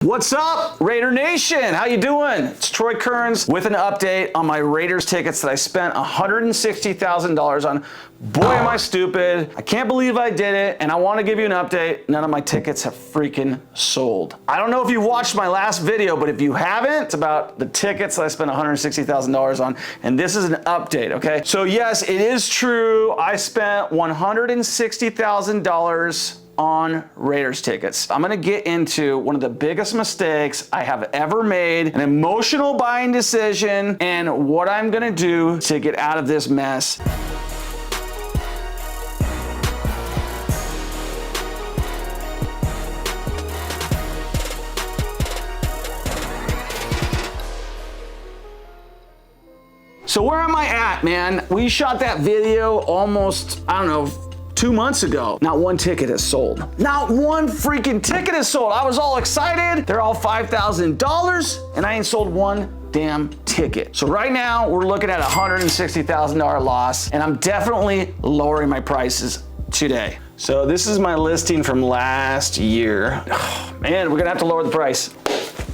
What's up, Raider Nation? How you doing? It's Troy Kearns with an update on my Raiders tickets that I spent $160,000 on. Boy, am I stupid. I can't believe I did it, and I want to give you an update. None of my tickets have freaking sold. I don't know if you watched my last video, but if you haven't, it's about the tickets that I spent $160,000 on, and this is an update, okay? So yes, it is true. I spent $160,000 on Raiders tickets. I'm gonna get into one of the biggest mistakes I have ever made, an emotional buying decision, and what I'm gonna do to get out of this mess. So where am I at, man? We shot that video almost, I don't know, 2 months ago. Not one ticket has sold. Not one freaking ticket has sold. I was all excited. They're all $5,000 and I ain't sold one damn ticket. So right now we're looking at a $160,000 loss, and I'm definitely lowering my prices today. So this is my listing from last year. Oh, man, we're gonna have to lower the price.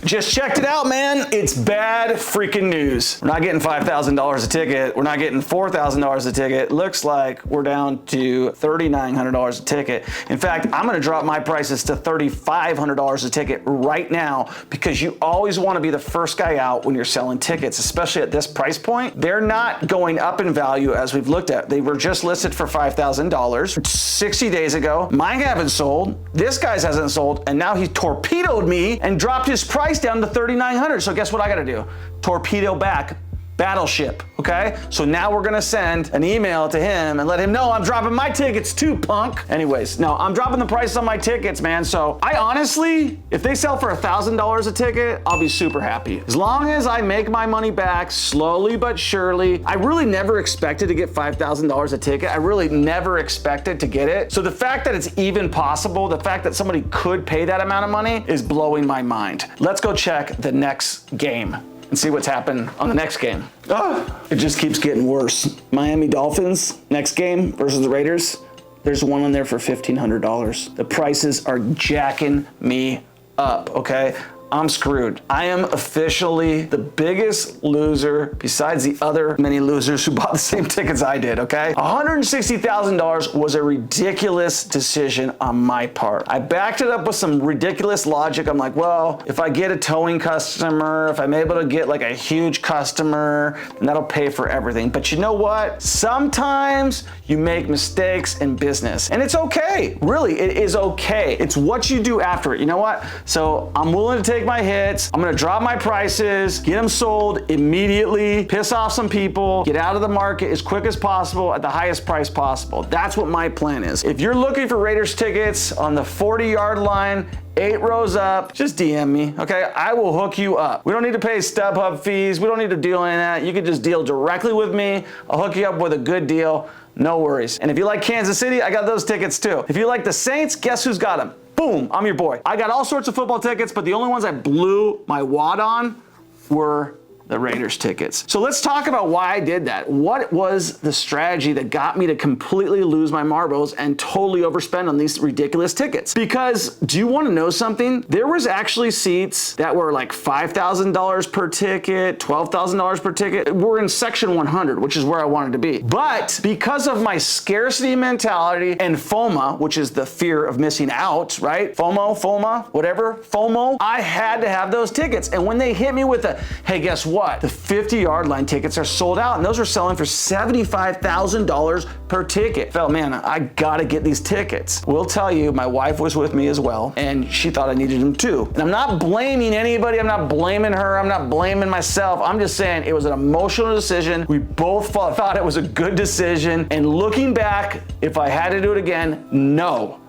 Just checked it out, man. It's bad freaking news. We're not getting $5,000 a ticket. We're not getting $4,000 a ticket. Looks like we're down to $3,900 a ticket. In fact, I'm gonna drop my prices to $3,500 a ticket right now, because you always wanna be the first guy out when you're selling tickets, especially at this price point. They're not going up in value as we've looked at. They were just listed for $5,000 60 days ago. Mine haven't sold. This guy's hasn't sold, and now he torpedoed me and dropped his price down to $3,900. So guess what I gotta do? Torpedo back, battleship, okay? So now we're gonna send an email to him and let him know I'm dropping my tickets too, punk. Anyways, no, I'm dropping the price on my tickets, man. So I honestly, if they sell for $1,000 a ticket, I'll be super happy. As long as I make my money back slowly but surely. I really never expected to get $5,000 a ticket. I really never expected to get it. So the fact that it's even possible, the fact that somebody could pay that amount of money is blowing my mind. Let's go check the next game and see what's happened on the next game. Oh, it just keeps getting worse. Miami Dolphins, next game versus the Raiders. There's one on there for $1,500. The prices are jacking me up, okay? I'm screwed. I am officially the biggest loser besides the other many losers who bought the same tickets I did, okay? $160,000 was a ridiculous decision on my part. I backed it up with some ridiculous logic. I'm like, well, if I get a towing customer, if I'm able to get like a huge customer, then that'll pay for everything. But you know what? Sometimes you make mistakes in business, and it's okay. Really, it is okay. It's what you do after it. You know what? So I'm willing to take my hits. I'm gonna drop my prices, get them sold immediately, piss off some people, get out of the market as quick as possible at the highest price possible. That's what my plan is. If you're looking for Raiders tickets on the 40-yard line, 8 rows up, just DM me, okay? I will hook you up. We don't need to pay StubHub fees. We don't need to deal any of that. You can just deal directly with me. I'll hook you up with a good deal. No worries. And if you like Kansas City, I got those tickets too. If you like the Saints, guess who's got them? Boom, I'm your boy. I got all sorts of football tickets, but the only ones I blew my wad on were the Raiders tickets. So let's talk about why I did that. What was the strategy that got me to completely lose my marbles and totally overspend on these ridiculous tickets? Because do you want to know something? There was actually seats that were like $5,000 per ticket, $12,000 per ticket. We're in section 100, which is where I wanted to be. But because of my scarcity mentality and FOMA, which is the fear of missing out, right? FOMA, whatever, FOMO, I had to have those tickets. And when they hit me with a, hey, guess what? The 50-yard line tickets are sold out, and those are selling for $75,000 per ticket. Felt, man, I gotta get these tickets. Will tell you, my wife was with me as well, and she thought I needed them too. And I'm not blaming anybody. I'm not blaming her. I'm not blaming myself. I'm just saying it was an emotional decision. We both thought it was a good decision. And looking back, if I had to do it again, no,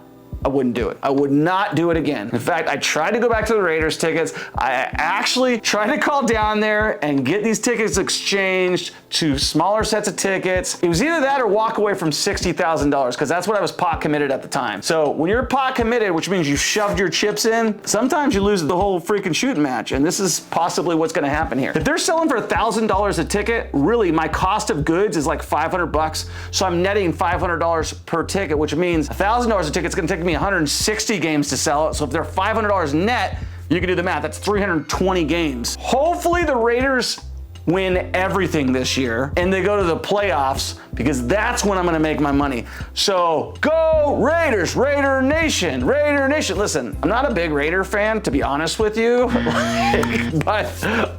I wouldn't do it. I would not do it again. In fact, I tried to go back to the Raiders tickets. I actually tried to call down there and get these tickets exchanged to smaller sets of tickets. It was either that or walk away from $60,000, because that's what I was pot committed at the time. So when you're pot committed, which means you shoved your chips in, sometimes you lose the whole freaking shooting match, and this is possibly what's gonna happen here. If they're selling for $1,000 a ticket, really my cost of goods is like $500, so I'm netting $500 per ticket, which means $1,000 a ticket is gonna take me 160 games to sell it. So if they're $500 net, You can do the math. That's 320 games. Hopefully the Raiders win everything this year and they go to the playoffs, because that's when I'm gonna make my money. So go Raiders, Raider Nation, Raider Nation. Listen, I'm not a big Raider fan, to be honest with you, but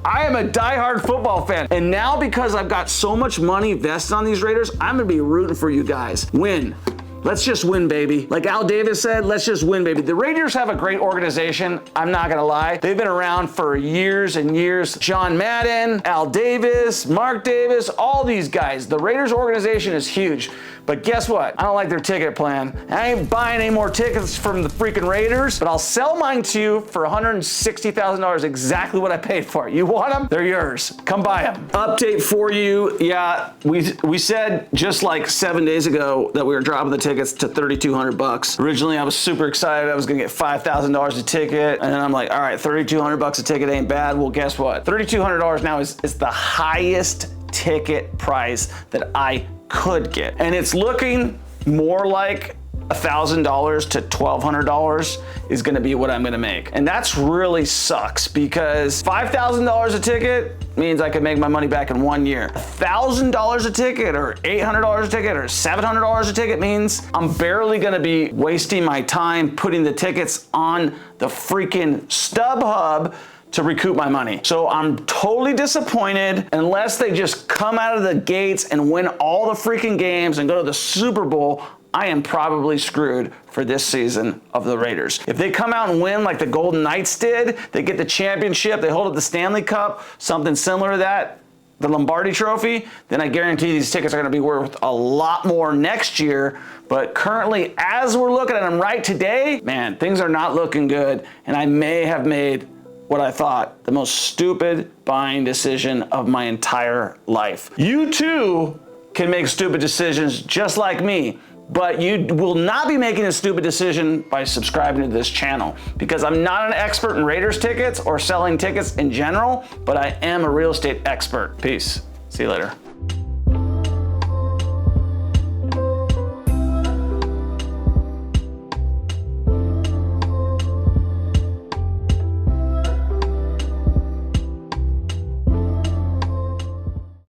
I am a diehard football fan. And now because I've got so much money vested on these Raiders, I'm gonna be rooting for you guys. Win. Let's just win, baby. Like Al Davis said, let's just win, baby. The Raiders have a great organization. I'm not gonna lie. They've been around for years and years. John Madden, Al Davis, Mark Davis, all these guys. The Raiders organization is huge. But guess what? I don't like their ticket plan. I ain't buying any more tickets from the freaking Raiders, but I'll sell mine to you for $160,000, exactly what I paid for it. You want them? They're yours. Come buy them. Update for you. Yeah, we said just like 7 days ago that we were dropping the tickets to $3,200. Originally, I was super excited. I was gonna get $5,000 a ticket, and then I'm like, all right, $3,200 a ticket ain't bad. Well, guess what? $3,200 now is the highest ticket price that I could get. And it's looking more like $1,000 to $1,200 is gonna be what I'm gonna make. And that's really sucks, because $5,000 a ticket means I could make my money back in 1 year. $1,000 a ticket or $800 a ticket or $700 a ticket means I'm barely gonna be wasting my time putting the tickets on the freaking StubHub to recoup my money. So I'm totally disappointed. Unless they just come out of the gates and win all the freaking games and go to the Super Bowl, I am probably screwed for this season of the Raiders. If they come out and win like the Golden Knights did, they get the championship, they hold up the Stanley Cup, something similar to that, the Lombardi Trophy, then I guarantee these tickets are gonna be worth a lot more next year. But currently, as we're looking at them right today, man, things are not looking good, and I may have made what I thought the most stupid buying decision of my entire life. You too can make stupid decisions just like me, but you will not be making a stupid decision by subscribing to this channel, because I'm not an expert in Raiders tickets or selling tickets in general, but I am a real estate expert. Peace. See you later.